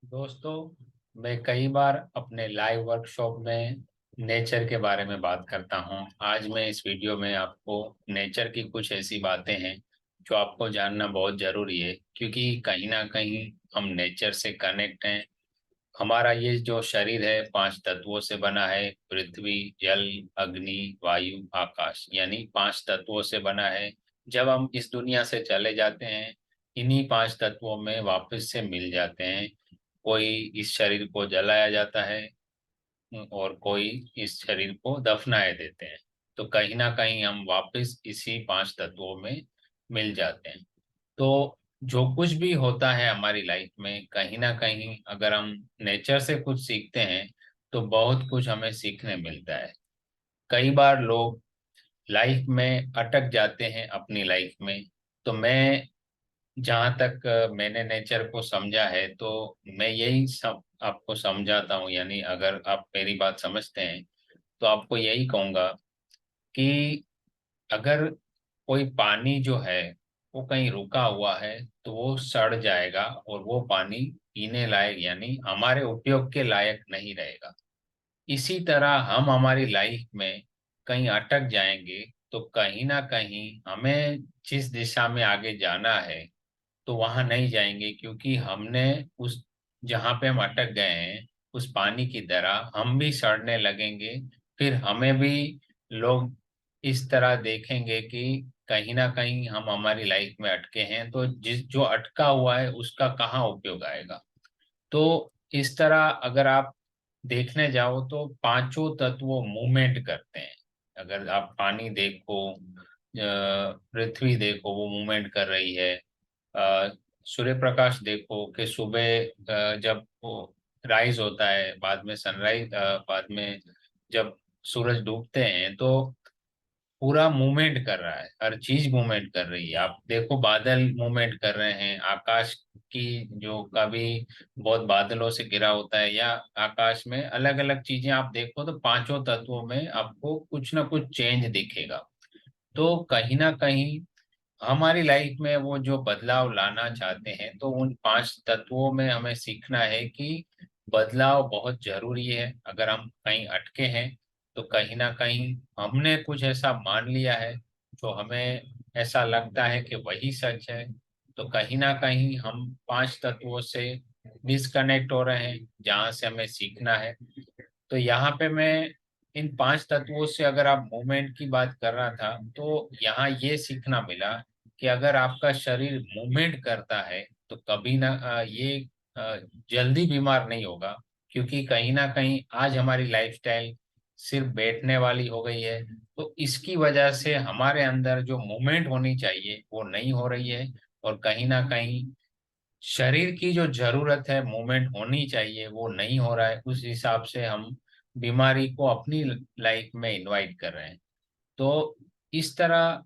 दोस्तों, मैं कई बार अपने लाइव वर्कशॉप में नेचर के बारे में बात करता हूं। आज मैं इस वीडियो में आपको नेचर की कुछ ऐसी बातें हैं जो आपको जानना बहुत जरूरी है, क्योंकि कहीं ना कहीं हम नेचर से कनेक्ट हैं। हमारा ये जो शरीर है 5 तत्वों से बना है। पृथ्वी, जल, अग्नि, वायु, आकाश, यानी 5 तत्वों से बना है। जब हम इस दुनिया से चले जाते हैं, इन्हीं 5 तत्वों में वापस से मिल जाते हैं। कोई इस शरीर को जलाया जाता है और कोई इस शरीर को दफनाए देते हैं। तो कहीं ना कहीं हम वापस इसी 5 तत्वों में मिल जाते हैं। तो जो कुछ भी होता है हमारी लाइफ में, कहीं ना कहीं अगर हम नेचर से कुछ सीखते हैं तो बहुत कुछ हमें सीखने मिलता है। कई बार लोग लाइफ में अटक जाते हैं अपनी लाइफ में। तो मैं जहाँ तक मैंने नेचर को समझा है, तो मैं यही सब आपको समझाता हूँ। यानी अगर आप मेरी बात समझते हैं तो आपको यही कहूँगा कि अगर कोई पानी जो है वो कहीं रुका हुआ है तो वो सड़ जाएगा और वो पानी पीने लायक यानी हमारे उपयोग के लायक नहीं रहेगा। इसी तरह हम हमारी लाइफ में कहीं अटक जाएंगे तो कहीं ना कहीं हमें जिस दिशा में आगे जाना है तो वहां नहीं जाएंगे, क्योंकि हमने उस जहां पे हम अटक गए हैं उस पानी की तरह हम भी सड़ने लगेंगे। फिर हमें भी लोग इस तरह देखेंगे कि कहीं ना कहीं हम हमारी लाइफ में अटके हैं, तो जिस जो अटका हुआ है उसका कहाँ उपयोग आएगा। तो इस तरह अगर आप देखने जाओ तो 5 तत्व मूवमेंट करते हैं। अगर आप पानी देखो, पृथ्वी देखो, वो मूवमेंट कर रही है। अ, सूर्य प्रकाश देखो कि सुबह जब वो राइज होता है, बाद में सनराइज, बाद में जब सूरज डूबते हैं, तो पूरा मूवमेंट कर रहा है, हर चीज मूवमेंट कर रही है। आप देखो बादल मूवमेंट कर रहे हैं, आकाश की जो कभी बहुत बादलों से घिरा होता है, या आकाश में अलग अलग चीजें आप देखो तो 5 तत्वों में आपको कुछ ना कुछ चेंज दिखेगा। तो कहीं ना कहीं हमारी लाइफ में वो जो बदलाव लाना चाहते हैं, तो उन 5 तत्वों में हमें सीखना है कि बदलाव बहुत जरूरी है। अगर हम कहीं अटके हैं तो कहीं ना कहीं हमने कुछ ऐसा मान लिया है जो हमें ऐसा लगता है कि वही सच है। तो कहीं ना कहीं हम 5 तत्वों से डिस्कनेक्ट हो रहे हैं जहाँ से हमें सीखना है। तो यहाँ पे मैं इन 5 तत्वों से, अगर आप मूवमेंट की बात कर रहा था, तो यहाँ ये सीखना मिला कि अगर आपका शरीर मूवमेंट करता है तो कभी ना ये अ, जल्दी बीमार नहीं होगा। क्योंकि कहीं ना कहीं आज हमारी लाइफस्टाइल सिर्फ बैठने वाली हो गई है, तो इसकी वजह से हमारे अंदर जो मूवमेंट होनी चाहिए वो नहीं हो रही है। और कहीं ना कहीं शरीर की जो जरूरत है, मूवमेंट होनी चाहिए, वो नहीं हो रहा है। उस हिसाब से हम बीमारी को अपनी लाइफ में इनवाइट कर रहे हैं। तो इस तरह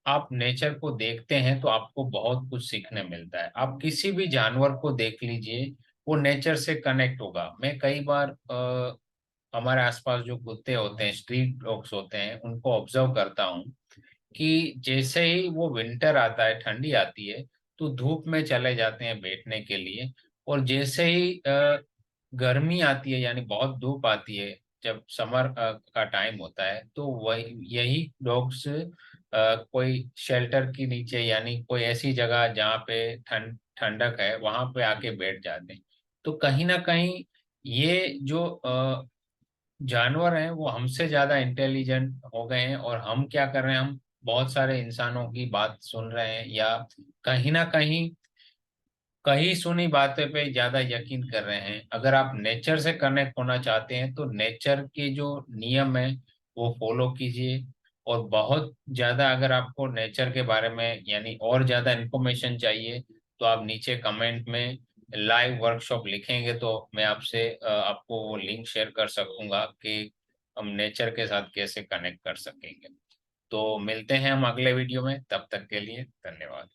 आप नेचर को देखते हैं तो आपको बहुत कुछ सीखने मिलता है। आप किसी भी जानवर को देख लीजिए, वो नेचर से कनेक्ट होगा। मैं कई बार हमारे आसपास जो कुत्ते होते हैं, स्ट्रीट डॉग्स होते हैं, उनको ऑब्जर्व करता हूँ कि जैसे ही वो विंटर आता है, ठंडी आती है, तो धूप में चले जाते हैं बैठने के लिए। और जैसे ही गर्मी आती है, यानी बहुत धूप आती है, जब समर का टाइम होता है, तो वही यही डॉग्स कोई शेल्टर के नीचे, यानी कोई ऐसी जगह जहाँ पे ठंडक है, वहां पे आके बैठ जाते हैं। तो कहीं ना कहीं ये जो जानवर हैं वो हमसे ज्यादा इंटेलिजेंट हो गए हैं, और हम क्या कर रहे हैं, हम बहुत सारे इंसानों की बात सुन रहे हैं, या कहीं ना कहीं कहीं सुनी बातें पे ज्यादा यकीन कर रहे हैं। अगर आप नेचर से कनेक्ट होना चाहते हैं तो नेचर के जो नियम है वो फॉलो कीजिए। और बहुत ज्यादा अगर आपको नेचर के बारे में यानी और ज्यादा इन्फॉर्मेशन चाहिए, तो आप नीचे कमेंट में लाइव वर्कशॉप लिखेंगे तो मैं आपसे आपको वो लिंक शेयर कर सकूंगा कि हम नेचर के साथ कैसे कनेक्ट कर सकेंगे। तो मिलते हैं हम अगले वीडियो में, तब तक के लिए धन्यवाद।